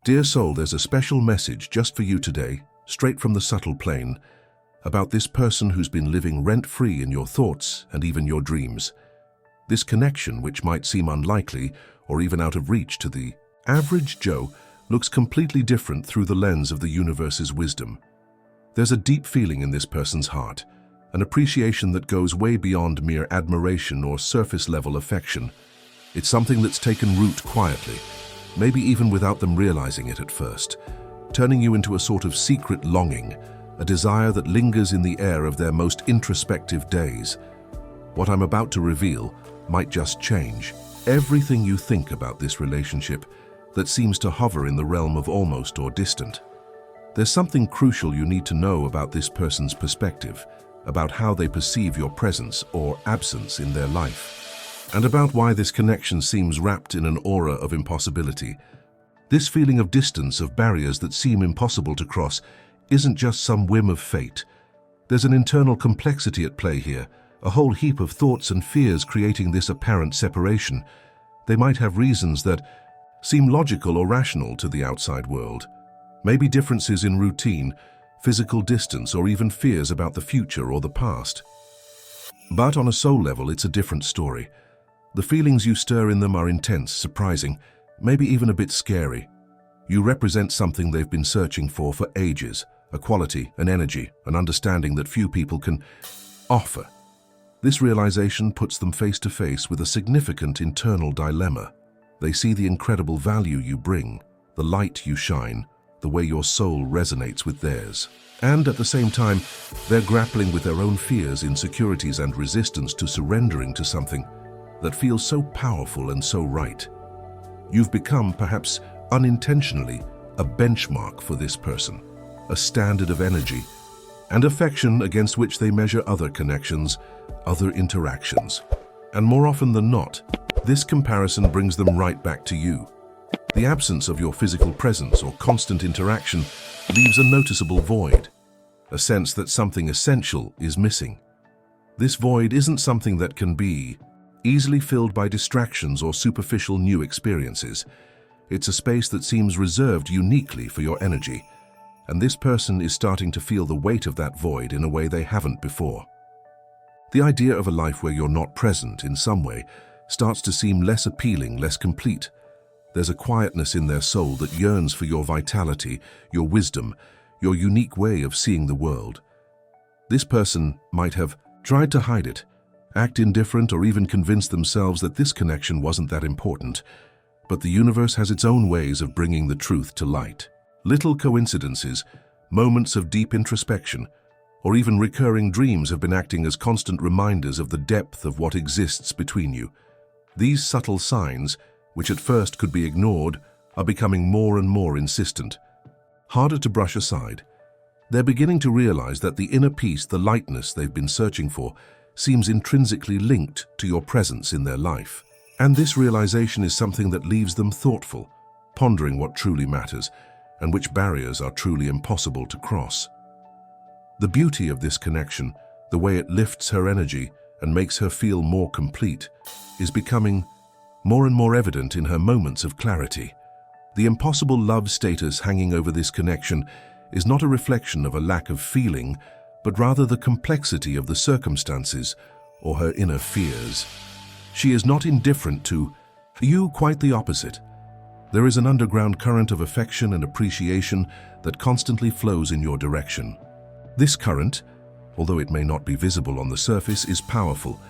Dear soul, there's a special message just for you today, straight from the subtle plane, about this person who's been living rent-free in your thoughts and even your dreams. This connection, which might seem unlikely or even out of reach to the average Joe, looks completely different through the lens of the universe's wisdom. There's a deep feeling in this person's heart, an appreciation that goes way beyond mere admiration or surface-level affection. It's something that's taken root quietly, maybe even without them realizing it at first, turning you into a sort of secret longing, a desire that lingers in the air of their most introspective days. What I'm about to reveal might just change everything you think about this relationship that seems to hover in the realm of almost or distant. There's something crucial you need to know about this person's perspective, about how they perceive your presence or absence in their life, and about why this connection seems wrapped in an aura of impossibility. This feeling of distance, of barriers that seem impossible to cross, isn't just some whim of fate. There's an internal complexity at play here, a whole heap of thoughts and fears creating this apparent separation. They might have reasons that seem logical or rational to the outside world. Maybe differences in routine, physical distance, or even fears about the future or the past. But on a soul level, it's a different story. The feelings you stir in them are intense, surprising, maybe even a bit scary. You represent something they've been searching for ages, a quality, an energy, an understanding that few people can offer. This realization puts them face to face with a significant internal dilemma. They see the incredible value you bring, the light you shine, the way your soul resonates with theirs. And at the same time, they're grappling with their own fears, insecurities, and resistance to surrendering to something that feels so powerful and so right. You've become, perhaps unintentionally, a benchmark for this person, a standard of energy and affection against which they measure other connections, other interactions. And more often than not, this comparison brings them right back to you. The absence of your physical presence or constant interaction leaves a noticeable void, a sense that something essential is missing. This void isn't something that can be easily filled by distractions or superficial new experiences. It's a space that seems reserved uniquely for your energy, and this person is starting to feel the weight of that void in a way they haven't before. The idea of a life where you're not present in some way starts to seem less appealing, less complete. There's a quietness in their soul that yearns for your vitality, your wisdom, your unique way of seeing the world. This person might have tried to hide it, act indifferent, or even convince themselves that this connection wasn't that important. But the universe has its own ways of bringing the truth to light. Little coincidences, moments of deep introspection, or even recurring dreams have been acting as constant reminders of the depth of what exists between you. These subtle signs, which at first could be ignored, are becoming more and more insistent, harder to brush aside. They're beginning to realize that the inner peace, the lightness they've been searching for, seems intrinsically linked to your presence in their life. And this realization is something that leaves them thoughtful, pondering what truly matters and which barriers are truly impossible to cross. The beauty of this connection, the way it lifts her energy and makes her feel more complete, is becoming more and more evident in her moments of clarity. The impossible love status hanging over this connection is not a reflection of a lack of feeling, but rather the complexity of the circumstances or her inner fears. She is not indifferent to you, quite the opposite. There is an underground current of affection and appreciation that constantly flows in your direction. This current, although it may not be visible on the surface, is powerful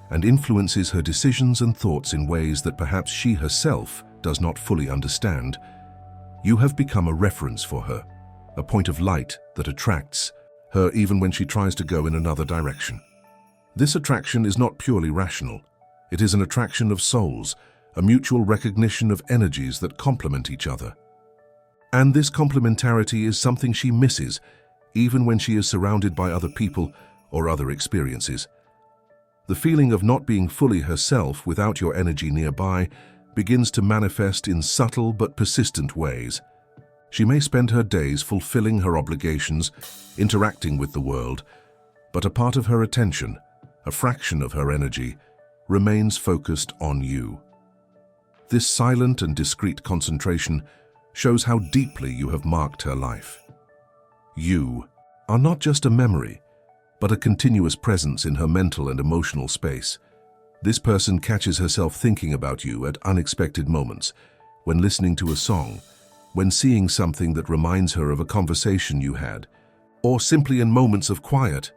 and influences her decisions and thoughts in ways that perhaps she herself does not fully understand. You have become a reference for her, a point of light that attracts her even when she tries to go in another direction. This attraction is not purely rational. It is an attraction of souls, a mutual recognition of energies that complement each other. And this complementarity is something she misses, even when she is surrounded by other people or other experiences. The feeling of not being fully herself without your energy nearby begins to manifest in subtle but persistent ways. She may spend her days fulfilling her obligations, interacting with the world, but a part of her attention, a fraction of her energy, remains focused on you. This silent and discreet concentration shows how deeply you have marked her life. You are not just a memory, but a continuous presence in her mental and emotional space. This person catches herself thinking about you at unexpected moments, when listening to a song, when seeing something that reminds her of a conversation you had, or simply in moments of quiet.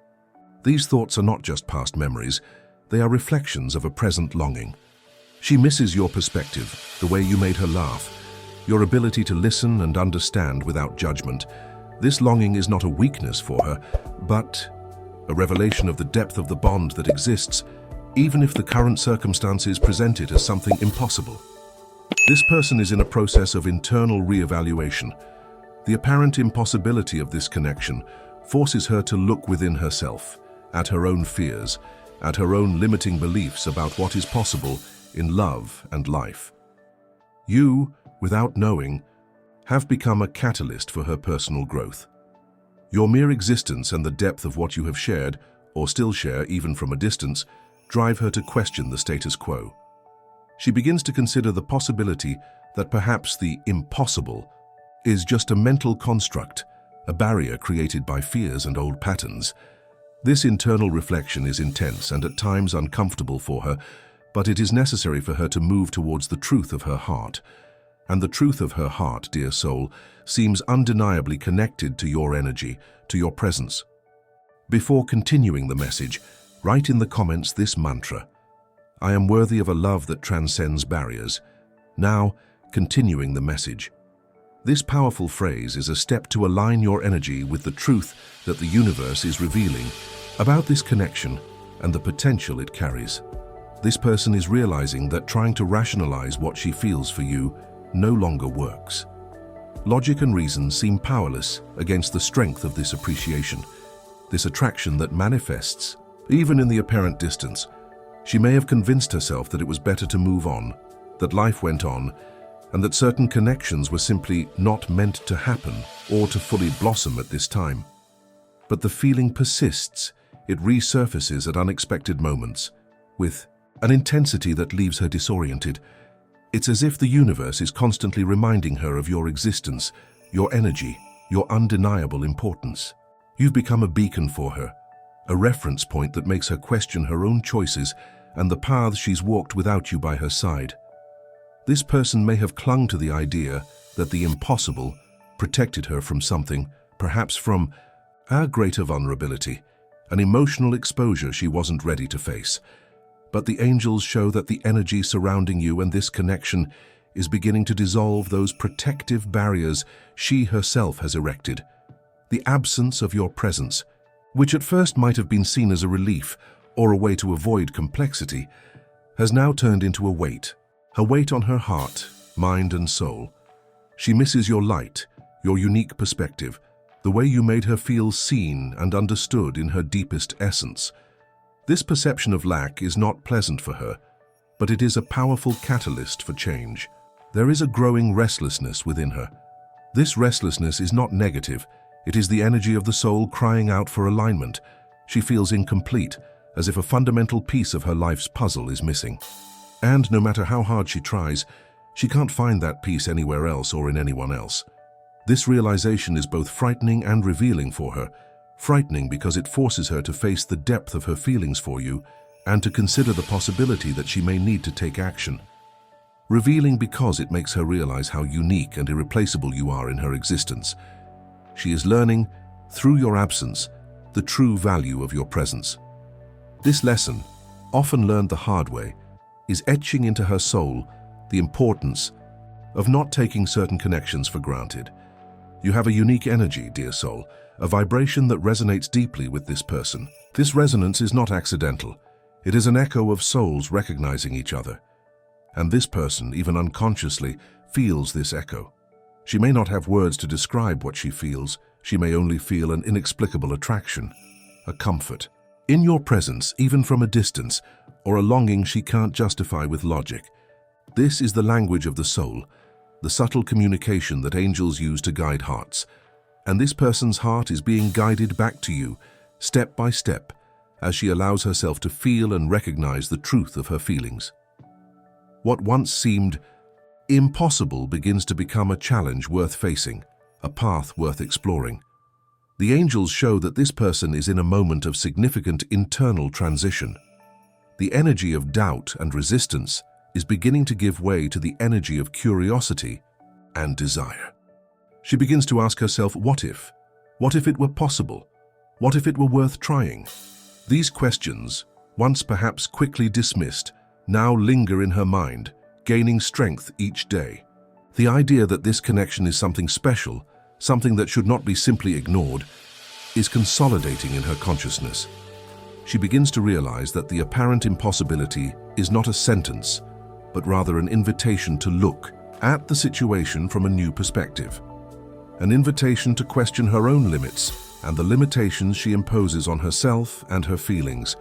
These thoughts are not just past memories, they are reflections of a present longing. She misses your perspective, the way you made her laugh, your ability to listen and understand without judgment. This longing is not a weakness for her, but a revelation of the depth of the bond that exists, even if the current circumstances present it as something impossible. This person is in a process of internal re-evaluation. The apparent impossibility of this connection forces her to look within herself, at her own fears, at her own limiting beliefs about what is possible in love and life. You, without knowing, have become a catalyst for her personal growth. Your mere existence and the depth of what you have shared, or still share even from a distance, drive her to question the status quo. She begins to consider the possibility that perhaps the impossible is just a mental construct, a barrier created by fears and old patterns. This internal reflection is intense and at times uncomfortable for her, but it is necessary for her to move towards the truth of her heart. And the truth of her heart, dear soul, seems undeniably connected to your energy, to your presence. Before continuing the message, write in the comments this mantra: I am worthy of a love that transcends barriers. Now, continuing the message. This powerful phrase is a step to align your energy with the truth that the universe is revealing about this connection and the potential it carries. This person is realizing that trying to rationalize what she feels for you no longer works. Logic and reason seem powerless against the strength of this appreciation, this attraction that manifests even in the apparent distance. She may have convinced herself that it was better to move on, that life went on, and that certain connections were simply not meant to happen or to fully blossom at this time. But the feeling persists. It resurfaces at unexpected moments, with an intensity that leaves her disoriented. It's as if the universe is constantly reminding her of your existence, your energy, your undeniable importance. You've become a beacon for her, a reference point that makes her question her own choices and the paths she's walked without you by her side. This person may have clung to the idea that the impossible protected her from something, perhaps from a greater vulnerability, an emotional exposure she wasn't ready to face. But the angels show that the energy surrounding you and this connection is beginning to dissolve those protective barriers she herself has erected. The absence of your presence, which at first might have been seen as a relief or a way to avoid complexity, has now turned into a weight on her heart, mind and soul. She misses your light, your unique perspective, the way you made her feel seen and understood in her deepest essence. This perception of lack is not pleasant for her, but it is a powerful catalyst for change. There is a growing restlessness within her. This restlessness is not negative. It is the energy of the soul crying out for alignment. She feels incomplete, as if a fundamental piece of her life's puzzle is missing. And no matter how hard she tries, she can't find that piece anywhere else or in anyone else. This realization is both frightening and revealing for her. Frightening because it forces her to face the depth of her feelings for you and to consider the possibility that she may need to take action. Revealing because it makes her realize how unique and irreplaceable you are in her existence. She is learning, through your absence, the true value of your presence. This lesson, often learned the hard way, is etching into her soul the importance of not taking certain connections for granted. You have a unique energy, dear soul, a vibration that resonates deeply with this person. This resonance is not accidental. It is an echo of souls recognizing each other. And this person, even unconsciously, feels this echo. She may not have words to describe what she feels. She may only feel an inexplicable attraction, a comfort. In your presence, even from a distance, or a longing she can't justify with logic. This is the language of the soul, the subtle communication that angels use to guide hearts. And this person's heart is being guided back to you, step by step, as she allows herself to feel and recognize the truth of her feelings. What once seemed impossible begins to become a challenge worth facing, a path worth exploring. The angels show that this person is in a moment of significant internal transition. The energy of doubt and resistance is beginning to give way to the energy of curiosity and desire. She begins to ask herself, what if? What if it were possible? What if it were worth trying? These questions, once perhaps quickly dismissed, now linger in her mind, gaining strength each day. The idea that this connection is something special, something that should not be simply ignored, is consolidating in her consciousness. She begins to realize that the apparent impossibility is not a sentence, but rather an invitation to look at the situation from a new perspective. An invitation to question her own limits and the limitations she imposes on herself and her feelings.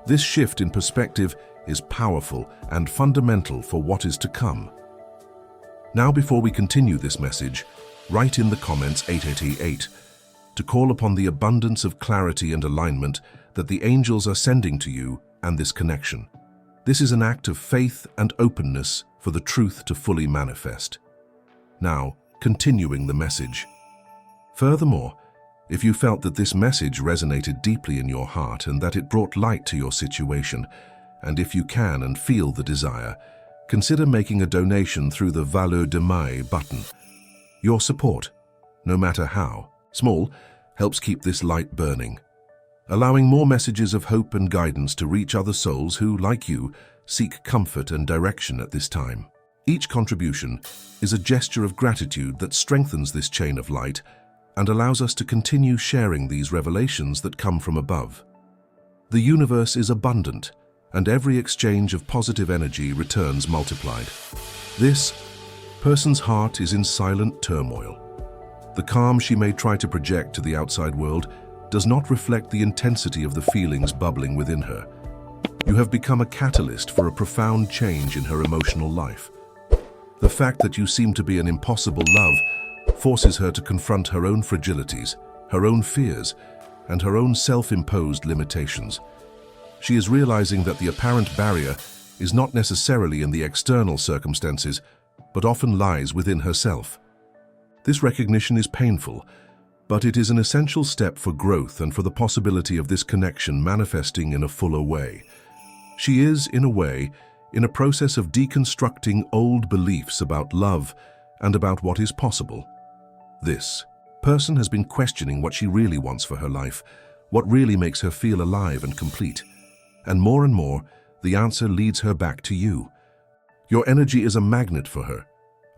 This shift in perspective is powerful and fundamental for what is to come. Now, before we continue this message, write in the comments 8888 to call upon the abundance of clarity and alignment that the angels are sending to you and this connection. This is an act of faith and openness for the truth to fully manifest. Now, continuing the message. Furthermore, if you felt that this message resonated deeply in your heart and that it brought light to your situation, and if you can and feel the desire, consider making a donation through the Valeur de Mai button. Your support, no matter how small, helps keep this light burning, allowing more messages of hope and guidance to reach other souls who, like you, seek comfort and direction at this time. Each contribution is a gesture of gratitude that strengthens this chain of light and allows us to continue sharing these revelations that come from above. The universe is abundant, and every exchange of positive energy returns multiplied. This person's heart is in silent turmoil. The calm she may try to project to the outside world does not reflect the intensity of the feelings bubbling within her. You have become a catalyst for a profound change in her emotional life. The fact that you seem to be an impossible love forces her to confront her own fragilities, her own fears, and her own self-imposed limitations. She is realizing that the apparent barrier is not necessarily in the external circumstances, but often lies within herself. This recognition is painful, but it is an essential step for growth and for the possibility of this connection manifesting in a fuller way. She is, in a way, in a process of deconstructing old beliefs about love and about what is possible. This person has been questioning what she really wants for her life, what really makes her feel alive and complete. And more, the answer leads her back to you. Your energy is a magnet for her,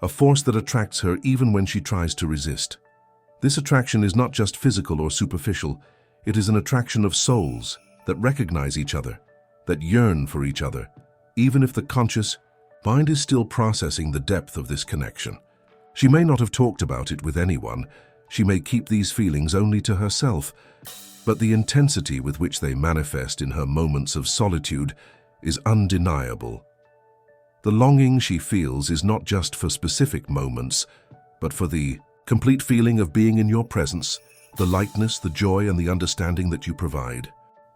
a force that attracts her even when she tries to resist. This attraction is not just physical or superficial, it is an attraction of souls that recognize each other, that yearn for each other, even if the conscious mind is still processing the depth of this connection. She may not have talked about it with anyone, she may keep these feelings only to herself, but the intensity with which they manifest in her moments of solitude is undeniable. The longing she feels is not just for specific moments, but for the complete feeling of being in your presence, the lightness, the joy, and the understanding that you provide.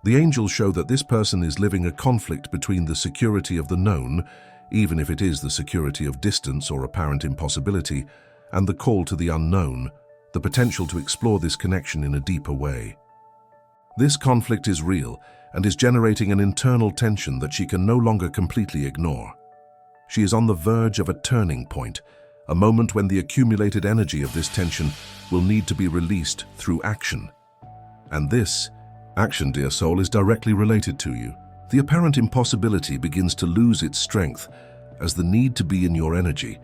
The angels show that this person is living a conflict between the security of the known, even if it is the security of distance or apparent impossibility, and the call to the unknown, the potential to explore this connection in a deeper way. This conflict is real and is generating an internal tension that she can no longer completely ignore. She is on the verge of a turning point, a moment when the accumulated energy of this tension will need to be released through action. And this action, dear soul, is directly related to you. The apparent impossibility begins to lose its strength as the need to be in your energy,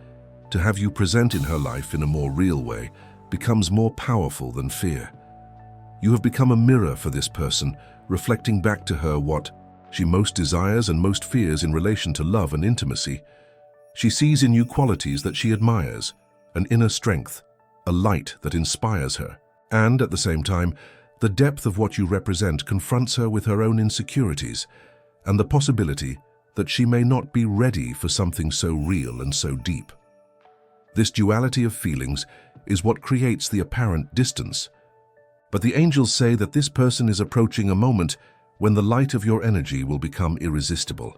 to have you present in her life in a more real way, becomes more powerful than fear. You have become a mirror for this person, reflecting back to her what she most desires and most fears in relation to love and intimacy. She sees in you qualities that she admires, an inner strength, a light that inspires her, and at the same time, the depth of what you represent confronts her with her own insecurities and the possibility that she may not be ready for something so real and so deep. This duality of feelings is what creates the apparent distance. But the angels say that this person is approaching a moment when the light of your energy will become irresistible.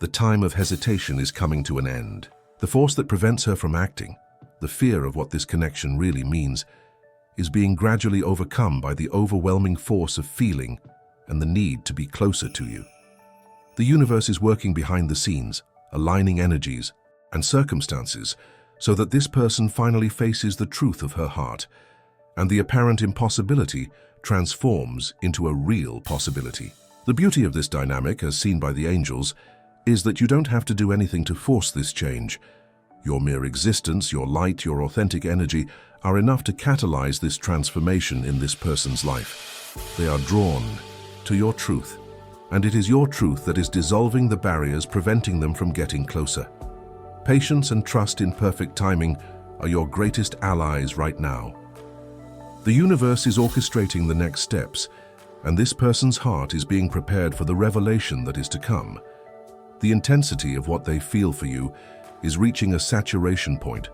The time of hesitation is coming to an end. The force that prevents her from acting, the fear of what this connection really means, is being gradually overcome by the overwhelming force of feeling and the need to be closer to you. The universe is working behind the scenes, aligning energies and circumstances so that this person finally faces the truth of her heart, and the apparent impossibility transforms into a real possibility. The beauty of this dynamic, as seen by the angels, is that you don't have to do anything to force this change. Your mere existence, your light, your authentic energy are enough to catalyze this transformation in this person's life. They are drawn to your truth, and it is your truth that is dissolving the barriers preventing them from getting closer. Patience and trust in perfect timing are your greatest allies right now. The universe is orchestrating the next steps, and this person's heart is being prepared for the revelation that is to come. The intensity of what they feel for you is reaching a saturation point,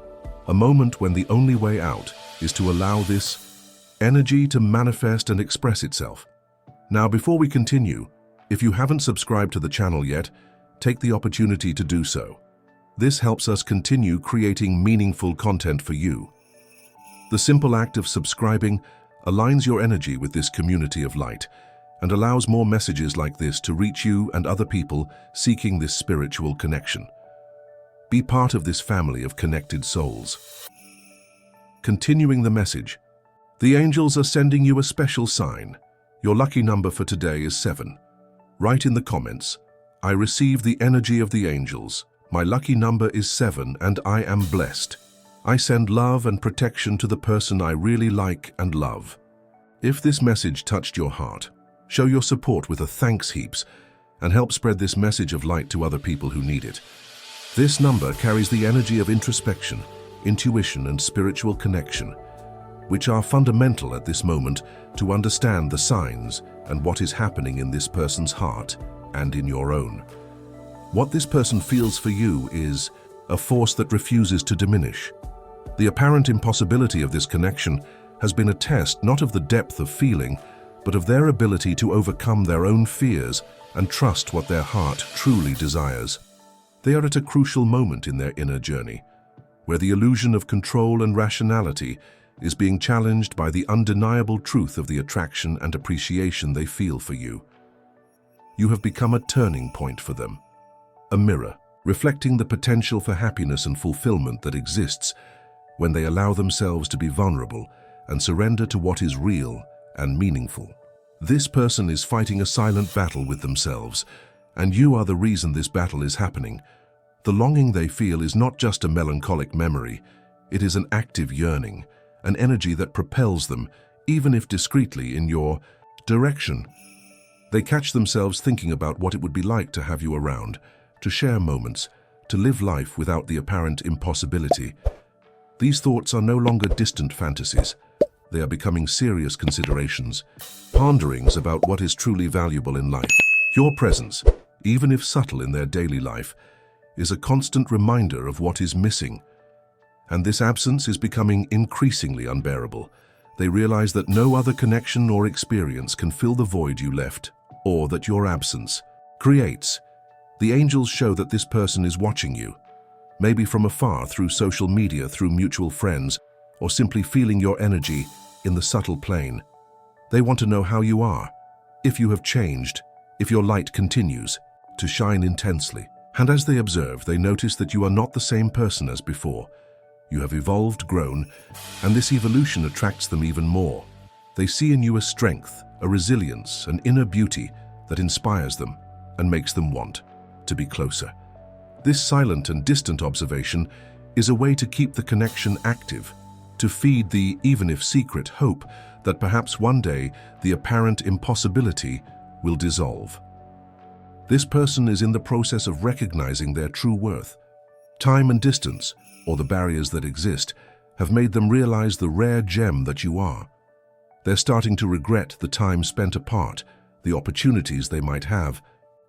a moment when the only way out is to allow this energy to manifest and express itself. Now, before we continue, if you haven't subscribed to the channel yet, take the opportunity to do so. This helps us continue creating meaningful content for you. The simple act of subscribing aligns your energy with this community of light and allows more messages like this to reach you and other people seeking this spiritual connection. Be part of this family of connected souls. Continuing the message, the angels are sending you a special sign. Your lucky number for today is 7. Write in the comments, "I receive the energy of the angels. My lucky number is 7 and I am blessed. I send love and protection to the person I really like and love." If this message touched your heart, show your support with a thanks heaps and help spread this message of light to other people who need it. This number carries the energy of introspection, intuition, and spiritual connection, which are fundamental at this moment to understand the signs and what is happening in this person's heart and in your own. What this person feels for you is a force that refuses to diminish. The apparent impossibility of this connection has been a test not of the depth of feeling, but of their ability to overcome their own fears and trust what their heart truly desires. They are at a crucial moment in their inner journey, where the illusion of control and rationality is being challenged by the undeniable truth of the attraction and appreciation they feel for you. You have become a turning point for them, a mirror reflecting the potential for happiness and fulfillment that exists when they allow themselves to be vulnerable and surrender to what is real and meaningful. This person is fighting a silent battle with themselves, and you are the reason this battle is happening. The longing they feel is not just a melancholic memory, it is an active yearning, an energy that propels them, even if discreetly, in your direction. They catch themselves thinking about what it would be like to have you around, to share moments, to live life without the apparent impossibility. These thoughts are no longer distant fantasies. They are becoming serious considerations, ponderings about what is truly valuable in life. Your presence, even if subtle in their daily life, is a constant reminder of what is missing. And this absence is becoming increasingly unbearable. They realize that no other connection or experience can fill the void you left, or that your absence creates. The angels show that this person is watching you, maybe from afar through social media, through mutual friends, or simply feeling your energy in the subtle plane. They want to know how you are, if you have changed, if your light continues to shine intensely. And as they observe, they notice that you are not the same person as before. You have evolved, grown, and this evolution attracts them even more. They see in you a strength, a resilience, an inner beauty that inspires them and makes them want to be closer. This silent and distant observation is a way to keep the connection active, to feed the, even if secret, hope that perhaps one day the apparent impossibility will dissolve. This person is in the process of recognizing their true worth. Time and distance, or the barriers that exist, have made them realize the rare gem that you are. They're starting to regret the time spent apart, the opportunities they might have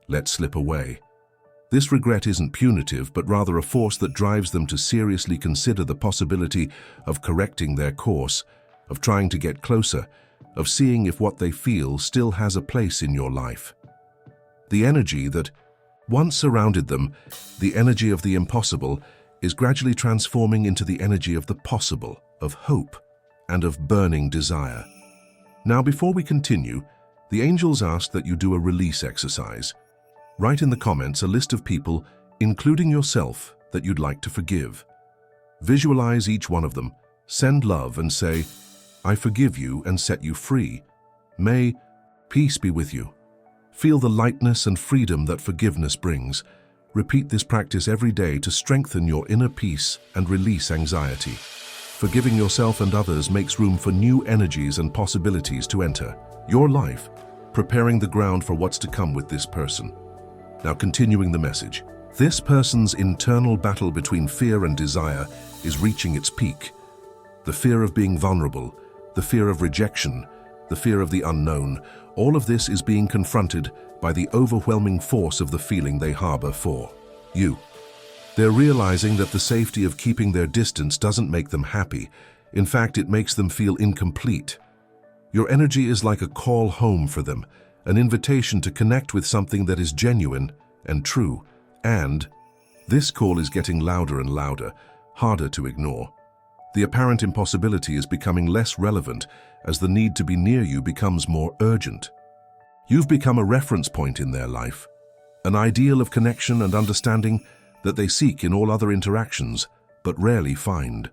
let slip away. This regret isn't punitive, but rather a force that drives them to seriously consider the possibility of correcting their course, of trying to get closer, of seeing if what they feel still has a place in your life. The energy that once surrounded them, the energy of the impossible, is gradually transforming into the energy of the possible, of hope, and of burning desire. Now, before we continue, the angels ask that you do a release exercise. Write in the comments a list of people, including yourself, that you'd like to forgive. Visualize each one of them, send love and say, "I forgive you and set you free. May peace be with you." Feel the lightness and freedom that forgiveness brings. Repeat this practice every day to strengthen your inner peace and release anxiety. Forgiving yourself and others makes room for new energies and possibilities to enter your life, preparing the ground for what's to come with this person. Now, continuing the message. This person's internal battle between fear and desire is reaching its peak. The fear of being vulnerable, the fear of rejection, the fear of the unknown, all of this is being confronted by the overwhelming force of the feeling they harbor for you. They're realizing that the safety of keeping their distance doesn't make them happy. In fact, it makes them feel incomplete. Your energy is like a call home for them, an invitation to connect with something that is genuine and true. And this call is getting louder and louder, harder to ignore. The apparent impossibility is becoming less relevant as the need to be near you becomes more urgent. You've become a reference point in their life, an ideal of connection and understanding that they seek in all other interactions, but rarely find.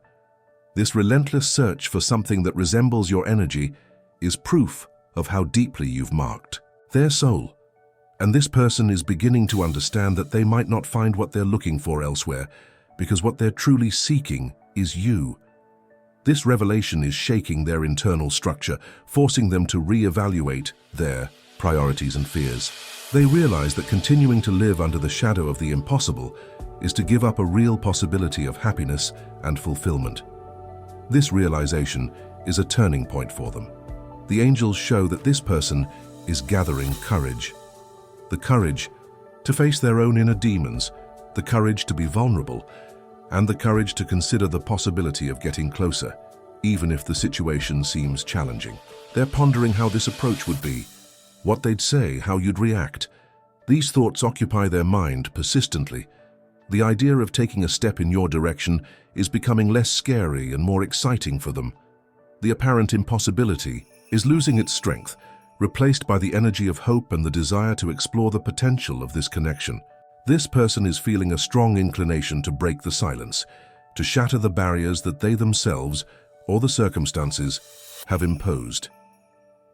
This relentless search for something that resembles your energy is proof of how deeply you've marked their soul. And this person is beginning to understand that they might not find what they're looking for elsewhere, because what they're truly seeking is you. This revelation is shaking their internal structure, forcing them to reevaluate their priorities and fears. They realize that continuing to live under the shadow of the impossible is to give up a real possibility of happiness and fulfillment. This realization is a turning point for them. The angels show that this person is gathering courage. The courage to face their own inner demons, the courage to be vulnerable, and the courage to consider the possibility of getting closer, even if the situation seems challenging. They're pondering how this approach would be, what they'd say, how you'd react. These thoughts occupy their mind persistently. The idea of taking a step in your direction is becoming less scary and more exciting for them. The apparent impossibility is losing its strength, replaced by the energy of hope and the desire to explore the potential of this connection. This person is feeling a strong inclination to break the silence, to shatter the barriers that they themselves, or the circumstances, have imposed.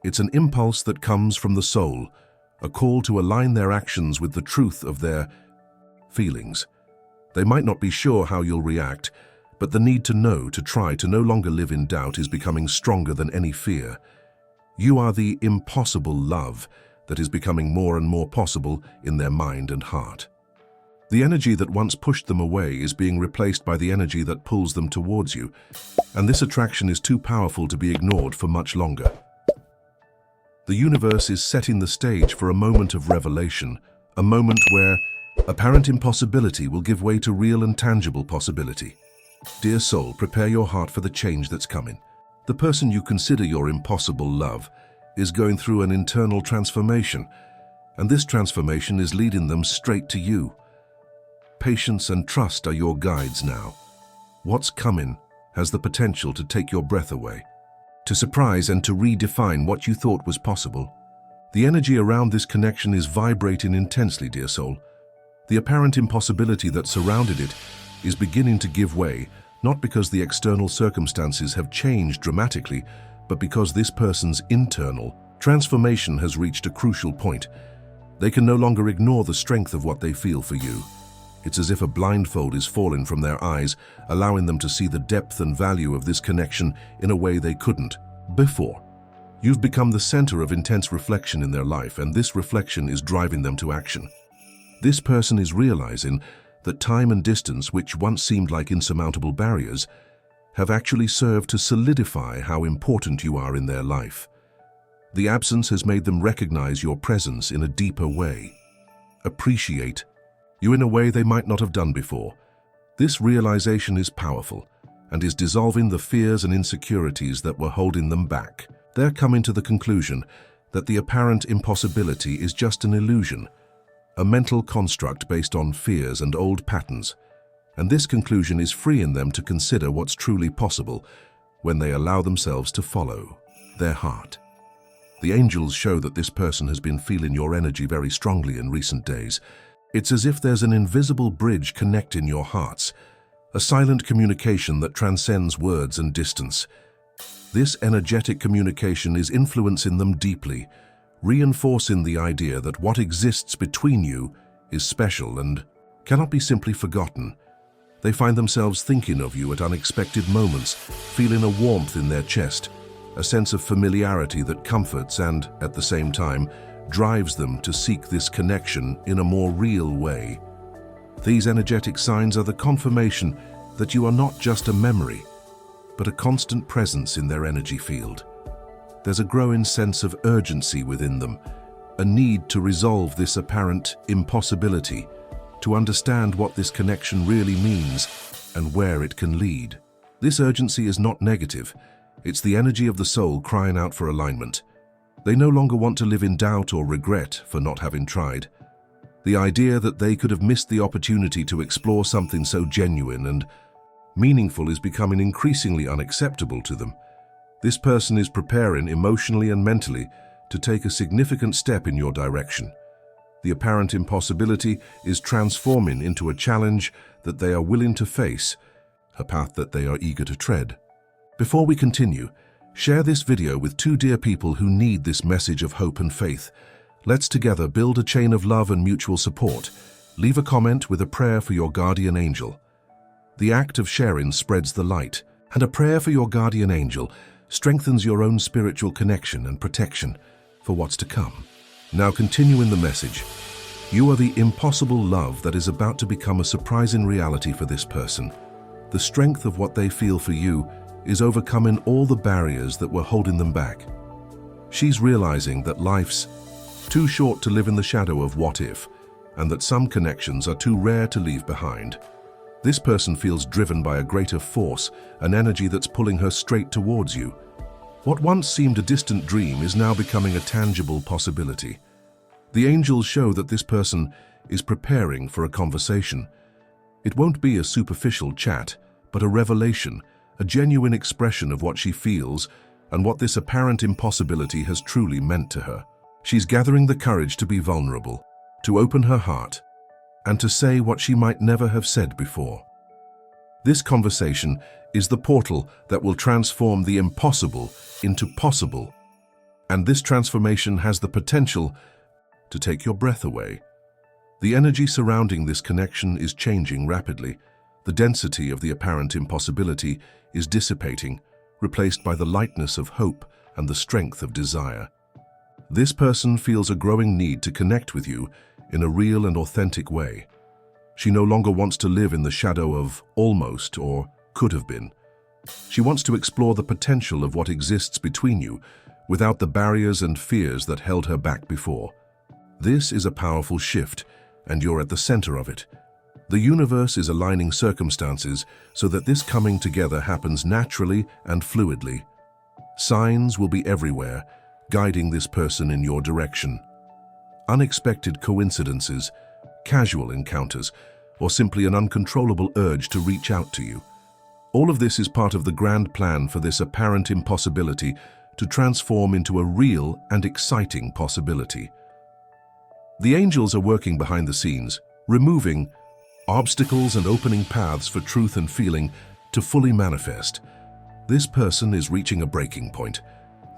It's an impulse that comes from the soul, a call to align their actions with the truth of their feelings. They might not be sure how you'll react, but the need to know, to try, to no longer live in doubt is becoming stronger than any fear. You are the impossible love that is becoming more and more possible in their mind and heart. The energy that once pushed them away is being replaced by the energy that pulls them towards you, and this attraction is too powerful to be ignored for much longer. The universe is setting the stage for a moment of revelation, a moment where apparent impossibility will give way to real and tangible possibility. Dear soul, prepare your heart for the change that's coming. The person you consider your impossible love is going through an internal transformation, and this transformation is leading them straight to you. Patience and trust are your guides now. What's coming has the potential to take your breath away, to surprise and to redefine what you thought was possible. The energy around this connection is vibrating intensely, dear soul. The apparent impossibility that surrounded it is beginning to give way, not because the external circumstances have changed dramatically, but because this person's internal transformation has reached a crucial point. They can no longer ignore the strength of what they feel for you. It's as if a blindfold is fallen from their eyes, allowing them to see the depth and value of this connection in a way they couldn't before. You've become the center of intense reflection in their life, and this reflection is driving them to action. This person is realizing that time and distance, which once seemed like insurmountable barriers, have actually served to solidify how important you are in their life. The absence has made them recognize your presence in a deeper way, appreciate you in a way they might not have done before. This realization is powerful and is dissolving the fears and insecurities that were holding them back. They're coming to the conclusion that the apparent impossibility is just an illusion, a mental construct based on fears and old patterns. and this conclusion is freeing them to consider what's truly possible when they allow themselves to follow their heart. The angels show that this person has been feeling your energy very strongly in recent days. It's as if there's an invisible bridge connecting your hearts, a silent communication that transcends words and distance. This energetic communication is influencing them deeply, reinforcing the idea that what exists between you is special and cannot be simply forgotten. They find themselves thinking of you at unexpected moments, feeling a warmth in their chest, a sense of familiarity that comforts and, at the same time, drives them to seek this connection in a more real way. These energetic signs are the confirmation that you are not just a memory, but a constant presence in their energy field. There's a growing sense of urgency within them, a need to resolve this apparent impossibility, to understand what this connection really means and where it can lead. This urgency is not negative. It's the energy of the soul crying out for alignment. They no longer want to live in doubt or regret for not having tried. The idea that they could have missed the opportunity to explore something so genuine and meaningful is becoming increasingly unacceptable to them. This person is preparing emotionally and mentally to take a significant step in your direction. The apparent impossibility is transforming into a challenge that they are willing to face, a path that they are eager to tread. Before we continue, share this video with two dear people who need this message of hope and faith. Let's together build a chain of love and mutual support. Leave a comment with a prayer for your guardian angel. The act of sharing spreads the light, and a prayer for your guardian angel strengthens your own spiritual connection and protection for what's to come. Now continuing the message. You are the impossible love that is about to become a surprising reality for this person. The strength of what they feel for you is overcoming all the barriers that were holding them back. She's realizing that life's too short to live in the shadow of what if, and that some connections are too rare to leave behind. This person feels driven by a greater force, an energy that's pulling her straight towards you. What once seemed a distant dream is now becoming a tangible possibility. The angels show that this person is preparing for a conversation. It won't be a superficial chat, but a revelation, a genuine expression of what she feels and what this apparent impossibility has truly meant to her. She's gathering the courage to be vulnerable, to open her heart, and to say what she might never have said before. This conversation is the portal that will transform the impossible into possible, and this transformation has the potential to take your breath away. The energy surrounding this connection is changing rapidly. The density of the apparent impossibility is dissipating, replaced by the lightness of hope and the strength of desire. This person feels a growing need to connect with you in a real and authentic way. She no longer wants to live in the shadow of almost or could have been. She wants to explore the potential of what exists between you without the barriers and fears that held her back before. This is a powerful shift, and you're at the center of it. The universe is aligning circumstances so that this coming together happens naturally and fluidly. Signs will be everywhere, guiding this person in your direction. Unexpected coincidences, casual encounters, or simply an uncontrollable urge to reach out to you. All of this is part of the grand plan for this apparent impossibility to transform into a real and exciting possibility. The angels are working behind the scenes, removing obstacles and opening paths for truth and feeling to fully manifest. This person is reaching a breaking point.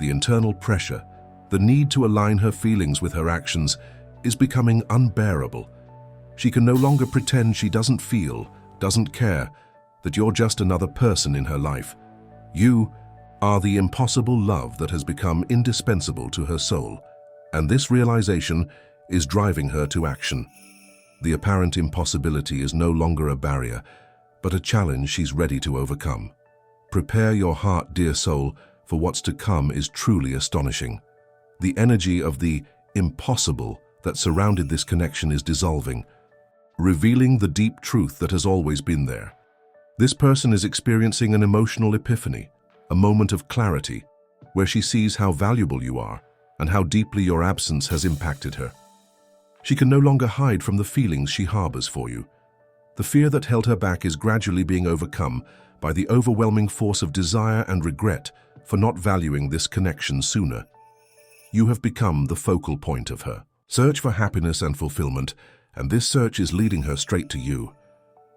The internal pressure, the need to align her feelings with her actions, is becoming unbearable. She can no longer pretend she doesn't feel, doesn't care, that you're just another person in her life. You are the impossible love that has become indispensable to her soul, and this realization is driving her to action. The apparent impossibility is no longer a barrier, but a challenge she's ready to overcome. Prepare your heart, dear soul, for what's to come is truly astonishing. The energy of the impossible that surrounded this connection is dissolving, revealing the deep truth that has always been there. This person is experiencing an emotional epiphany, a moment of clarity, where she sees how valuable you are and how deeply your absence has impacted her. She can no longer hide from the feelings she harbors for you. The fear that held her back is gradually being overcome by the overwhelming force of desire and regret for not valuing this connection sooner. You have become the focal point of her search for happiness and fulfillment, and this search is leading her straight to you.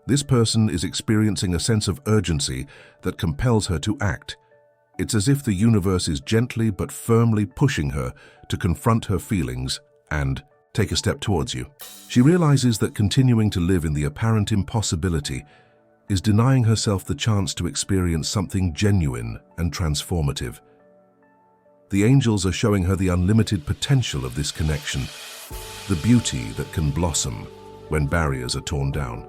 This person is experiencing a sense of urgency that compels her to act. It's as if the universe is gently but firmly pushing her to confront her feelings and take a step towards you. She realizes that continuing to live in the apparent impossibility is denying herself the chance to experience something genuine and transformative. The angels are showing her the unlimited potential of this connection, the beauty that can blossom when barriers are torn down.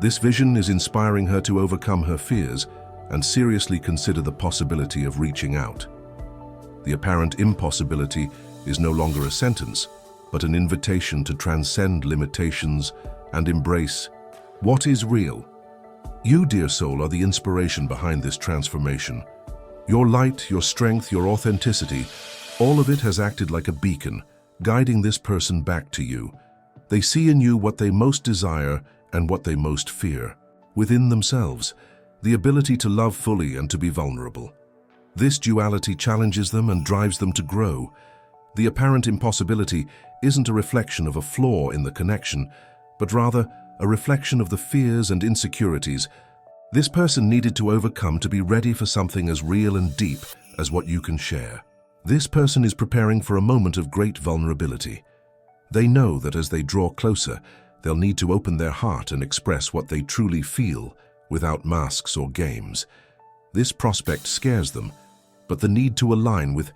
This vision is inspiring her to overcome her fears and seriously consider the possibility of reaching out. The apparent impossibility is no longer a sentence, but an invitation to transcend limitations and embrace what is real. You, dear soul, are the inspiration behind this transformation. Your light, your strength, your authenticity, all of it has acted like a beacon, guiding this person back to you. They see in you what they most desire and what they most fear. Within themselves, the ability to love fully and to be vulnerable. This duality challenges them and drives them to grow. The apparent impossibility isn't a reflection of a flaw in the connection, but rather a reflection of the fears and insecurities this person needed to overcome to be ready for something as real and deep as what you can share. This person is preparing for a moment of great vulnerability. They know that as they draw closer, they'll need to open their heart and express what they truly feel without masks or games. This prospect scares them, but the need to align with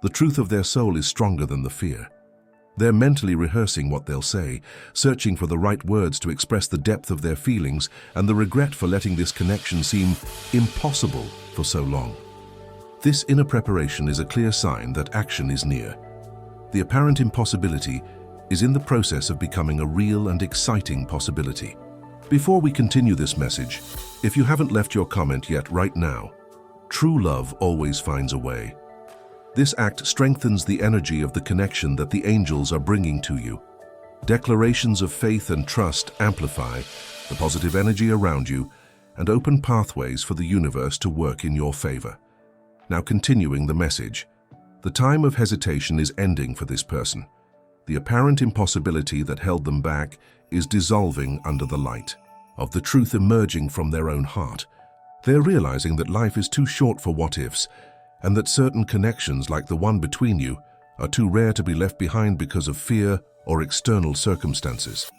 the truth of their soul is stronger than the fear. They're mentally rehearsing what they'll say, searching for the right words to express the depth of their feelings and the regret for letting this connection seem impossible for so long. This inner preparation is a clear sign that action is near. The apparent impossibility is in the process of becoming a real and exciting possibility. Before we continue this message, if you haven't left your comment yet right now, true love always finds a way. This act strengthens the energy of the connection that the angels are bringing to you. Declarations of faith and trust amplify the positive energy around you and open pathways for the universe to work in your favor. Now, continuing the message, the time of hesitation is ending for this person. The apparent impossibility that held them back is dissolving under the light of the truth emerging from their own heart. They're realizing that life is too short for what-ifs, and that certain connections like the one between you are too rare to be left behind because of fear or external circumstances.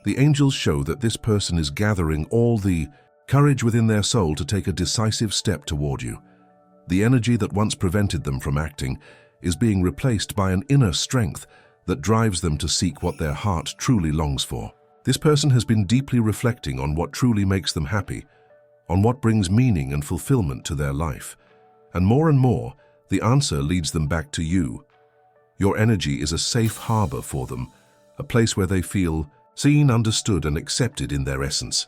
The angels show that this person is gathering all the courage within their soul to take a decisive step toward you. The energy that once prevented them from acting is being replaced by an inner strength that drives them to seek what their heart truly longs for. This person has been deeply reflecting on what truly makes them happy, on what brings meaning and fulfillment to their life. And more, the answer leads them back to you. Your energy is a safe harbor for them, a place where they feel seen, understood, and accepted in their essence.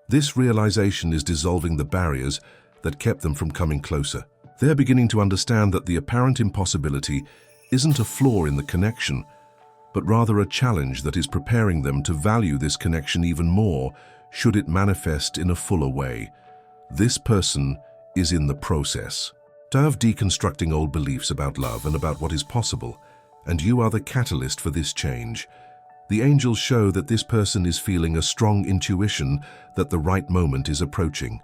This realization is dissolving the barriers that kept them from coming closer. They're beginning to understand that the apparent impossibility isn't a flaw in the connection, but rather a challenge that is preparing them to value this connection even more should it manifest in a fuller way. This person is in the process of deconstructing old beliefs about love and about what is possible, and you are the catalyst for this change. The angels show that this person is feeling a strong intuition that the right moment is approaching,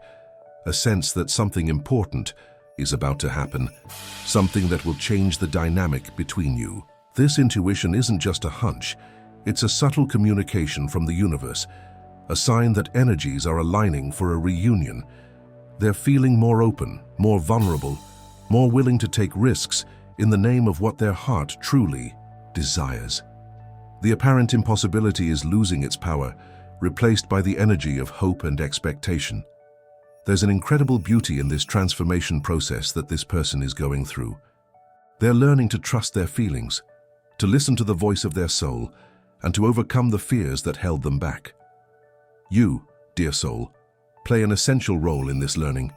a sense that something important is about to happen, something that will change the dynamic between you. This intuition isn't just a hunch, it's a subtle communication from the universe, a sign that energies are aligning for a reunion. They're feeling more open, more vulnerable, more willing to take risks in the name of what their heart truly desires. The apparent impossibility is losing its power, replaced by the energy of hope and expectation. There's an incredible beauty in this transformation process that this person is going through. They're learning to trust their feelings, to listen to the voice of their soul, and to overcome the fears that held them back. You, dear soul, play an essential role in this learning,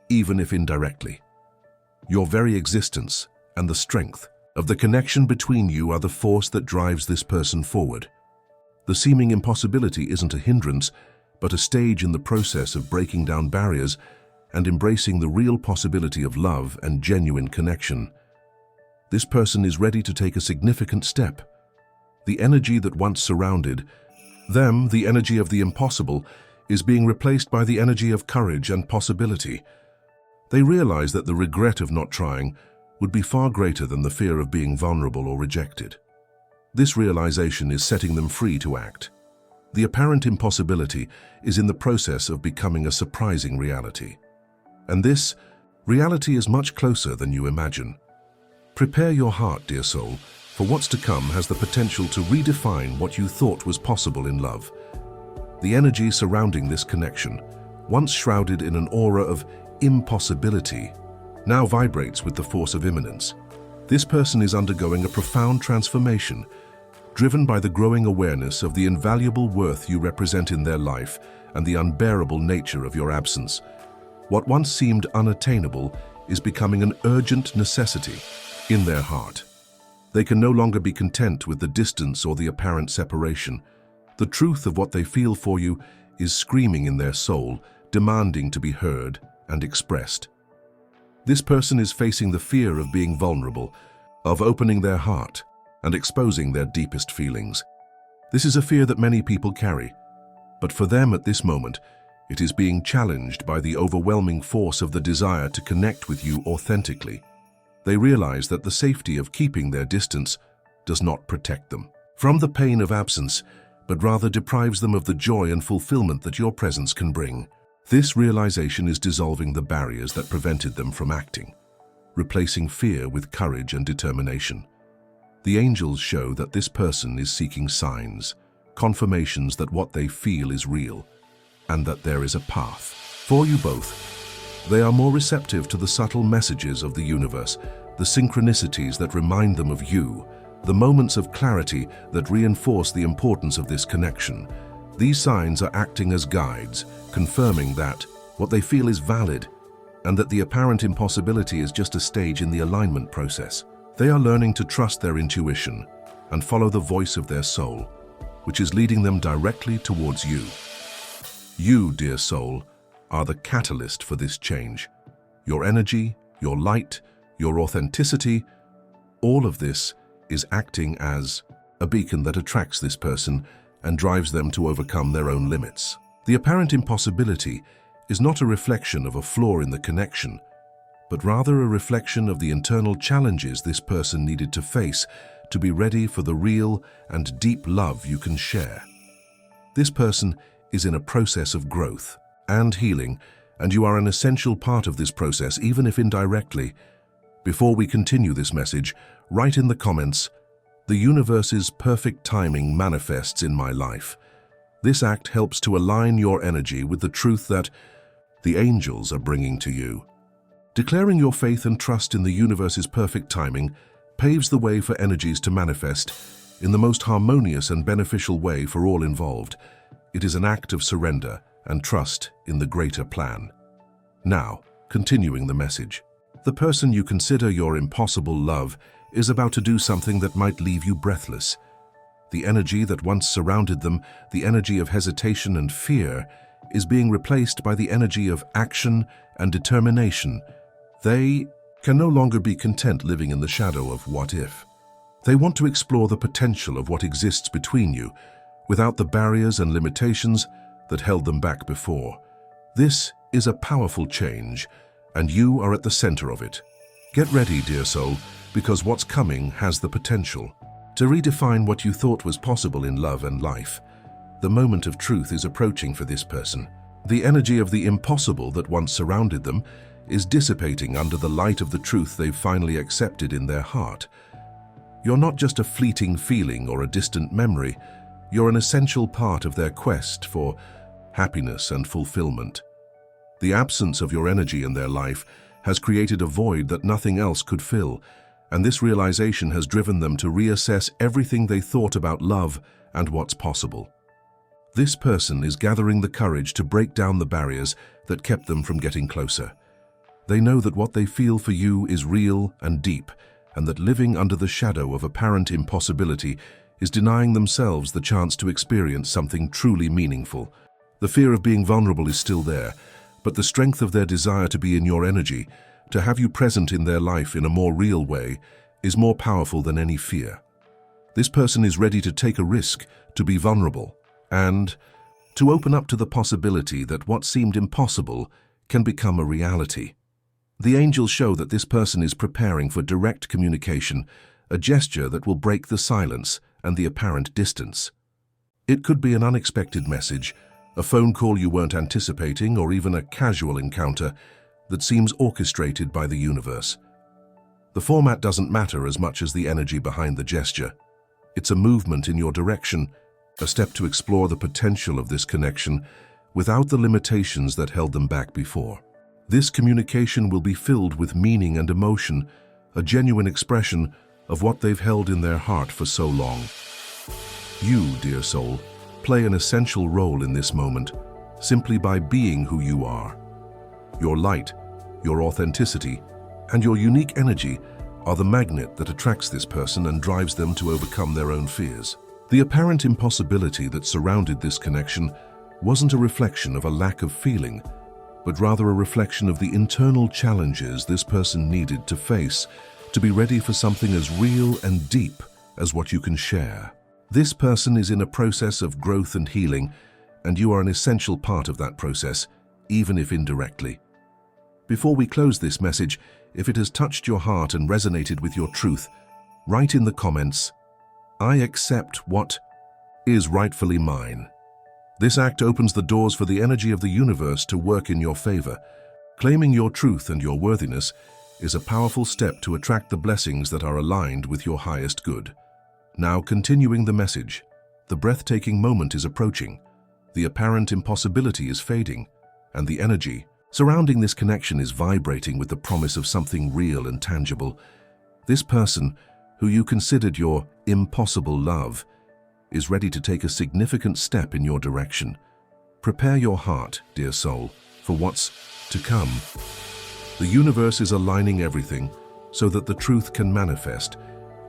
even if indirectly. Your very existence and the strength of the connection between you are the force that drives this person forward. The seeming impossibility isn't a hindrance, but a stage in the process of breaking down barriers and embracing the real possibility of love and genuine connection. This person is ready to take a significant step. The energy that once surrounded them, the energy of the impossible, is being replaced by the energy of courage and possibility. They realize that the regret of not trying would be far greater than the fear of being vulnerable or rejected. This realization is setting them free to act. The apparent impossibility is in the process of becoming a surprising reality. And this reality is much closer than you imagine. Prepare your heart, dear soul, for what's to come has the potential to redefine what you thought was possible in love. The energy surrounding this connection, once shrouded in an aura of impossibility, now vibrates with the force of imminence. This person is undergoing a profound transformation, driven by the growing awareness of the invaluable worth you represent in their life and the unbearable nature of your absence. What once seemed unattainable is becoming an urgent necessity in their heart. They can no longer be content with the distance or the apparent separation. The truth of what they feel for you is screaming in their soul, demanding to be heard and expressed. This person is facing the fear of being vulnerable, of opening their heart and exposing their deepest feelings. This is a fear that many people carry, but for them at this moment, it is being challenged by the overwhelming force of the desire to connect with you authentically. They realize that the safety of keeping their distance does not protect them from the pain of absence, but rather deprives them of the joy and fulfillment that your presence can bring. This realization is dissolving the barriers that prevented them from acting, replacing fear with courage and determination. The angels show that this person is seeking signs, confirmations that what they feel is real, and that there is a path for you both. They are more receptive to the subtle messages of the universe, the synchronicities that remind them of you, the moments of clarity that reinforce the importance of this connection. These signs are acting as guides, confirming that what they feel is valid, and that the apparent impossibility is just a stage in the alignment process. They are learning to trust their intuition and follow the voice of their soul, which is leading them directly towards you. You, dear soul, are the catalyst for this change. Your energy, your light, your authenticity, all of this is acting as a beacon that attracts this person and drives them to overcome their own limits. The apparent impossibility is not a reflection of a flaw in the connection, but rather a reflection of the internal challenges this person needed to face to be ready for the real and deep love you can share. This person is in a process of growth and healing, and you are an essential part of this process, even if indirectly. Before we continue this message, write in the comments, "The universe's perfect timing manifests in my life." This act helps to align your energy with the truth that the angels are bringing to you. Declaring your faith and trust in the universe's perfect timing paves the way for energies to manifest in the most harmonious and beneficial way for all involved. It is an act of surrender and trust in the greater plan. Now, continuing the message. The person you consider your impossible love is about to do something that might leave you breathless. The energy that once surrounded them, the energy of hesitation and fear, is being replaced by the energy of action and determination. They can no longer be content living in the shadow of what if. They want to explore the potential of what exists between you, without the barriers and limitations that held them back before. This is a powerful change, and you are at the center of it. Get ready, dear soul, because what's coming has the potential to redefine what you thought was possible in love and life. The moment of truth is approaching for this person. The energy of the impossible that once surrounded them is dissipating under the light of the truth they've finally accepted in their heart. You're not just a fleeting feeling or a distant memory. You're an essential part of their quest for happiness and fulfillment. The absence of your energy in their life has created a void that nothing else could fill, and this realization has driven them to reassess everything they thought about love and what's possible. This person is gathering the courage to break down the barriers that kept them from getting closer. They know that what they feel for you is real and deep, and that living under the shadow of apparent impossibility is denying themselves the chance to experience something truly meaningful. The fear of being vulnerable is still there, but the strength of their desire to be in your energy, to have you present in their life in a more real way, is more powerful than any fear. This person is ready to take a risk, to be vulnerable, and to open up to the possibility that what seemed impossible can become a reality. The angels show that this person is preparing for direct communication, a gesture that will break the silence and the apparent distance. It could be an unexpected message, a phone call you weren't anticipating, or even a casual encounter that seems orchestrated by the universe. The format doesn't matter as much as the energy behind the gesture. It's a movement in your direction, a step to explore the potential of this connection without the limitations that held them back before. This communication will be filled with meaning and emotion, a genuine expression of what they've held in their heart for so long. You, dear soul, play an essential role in this moment, simply by being who you are. Your light, your authenticity, and your unique energy are the magnet that attracts this person and drives them to overcome their own fears. The apparent impossibility that surrounded this connection wasn't a reflection of a lack of feeling, but rather a reflection of the internal challenges this person needed to face to be ready for something as real and deep as what you can share. This person is in a process of growth and healing, and you are an essential part of that process, even if indirectly. Before we close this message, if it has touched your heart and resonated with your truth, write in the comments, "I accept what is rightfully mine." This act opens the doors for the energy of the universe to work in your favor. Claiming your truth and your worthiness is a powerful step to attract the blessings that are aligned with your highest good. Now, continuing the message, the breathtaking moment is approaching, the apparent impossibility is fading, and the energy surrounding this connection is vibrating with the promise of something real and tangible. This person, who you considered your impossible love, is ready to take a significant step in your direction. Prepare your heart, dear soul, for what's to come. The universe is aligning everything so that the truth can manifest,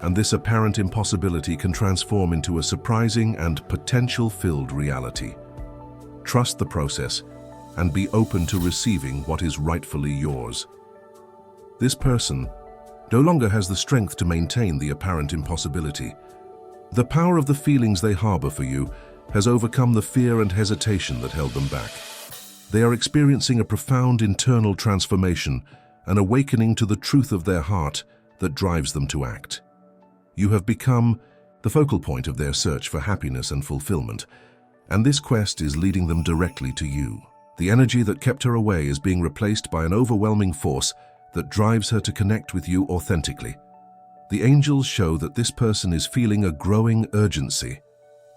and this apparent impossibility can transform into a surprising and potential-filled reality. Trust the process and be open to receiving what is rightfully yours. This person no longer has the strength to maintain the apparent impossibility. The power of the feelings they harbor for you has overcome the fear and hesitation that held them back. They are experiencing a profound internal transformation, an awakening to the truth of their heart that drives them to act. You have become the focal point of their search for happiness and fulfillment, and this quest is leading them directly to you. The energy that kept her away is being replaced by an overwhelming force that drives her to connect with you authentically. The angels show that this person is feeling a growing urgency,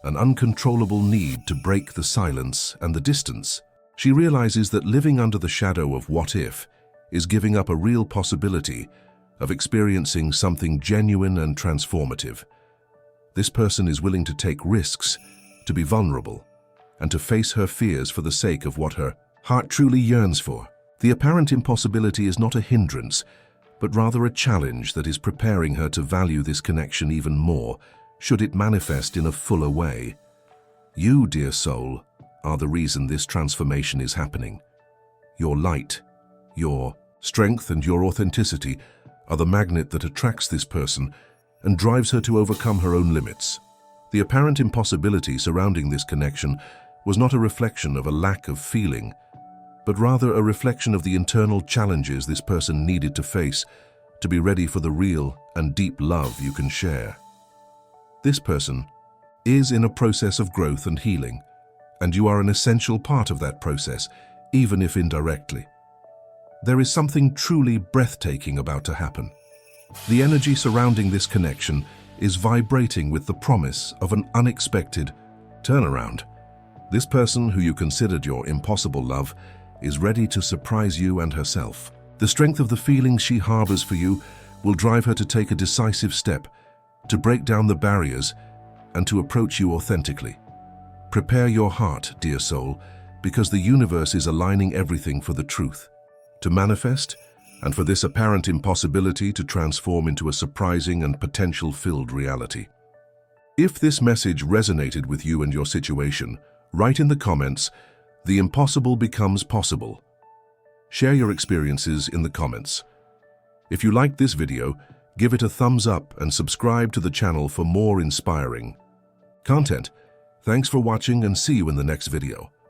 an uncontrollable need to break the silence and the distance. She realizes that living under the shadow of what if is giving up a real possibility of experiencing something genuine and transformative. This person is willing to take risks, to be vulnerable, and to face her fears for the sake of what her heart truly yearns for. The apparent impossibility is not a hindrance, but rather a challenge that is preparing her to value this connection even more, should it manifest in a fuller way. You, dear soul, are the reason this transformation is happening. Your light, your strength, and your authenticity are the magnet that attracts this person and drives her to overcome her own limits. The apparent impossibility surrounding this connection was not a reflection of a lack of feeling, but rather a reflection of the internal challenges this person needed to face to be ready for the real and deep love you can share. This person is in a process of growth and healing, and you are an essential part of that process, even if indirectly. There is something truly breathtaking about to happen. The energy surrounding this connection is vibrating with the promise of an unexpected turnaround. This person, who you considered your impossible love, is ready to surprise you and herself. The strength of the feelings she harbors for you will drive her to take a decisive step, to break down the barriers, and to approach you authentically. Prepare your heart, dear soul, because the universe is aligning everything for the truth to manifest, and for this apparent impossibility to transform into a surprising and potential-filled reality. If this message resonated with you and your situation, write in the comments, "The impossible becomes possible." Share your experiences in the comments. If you liked this video, give it a thumbs up and subscribe to the channel for more inspiring content. Thanks for watching and see you in the next video.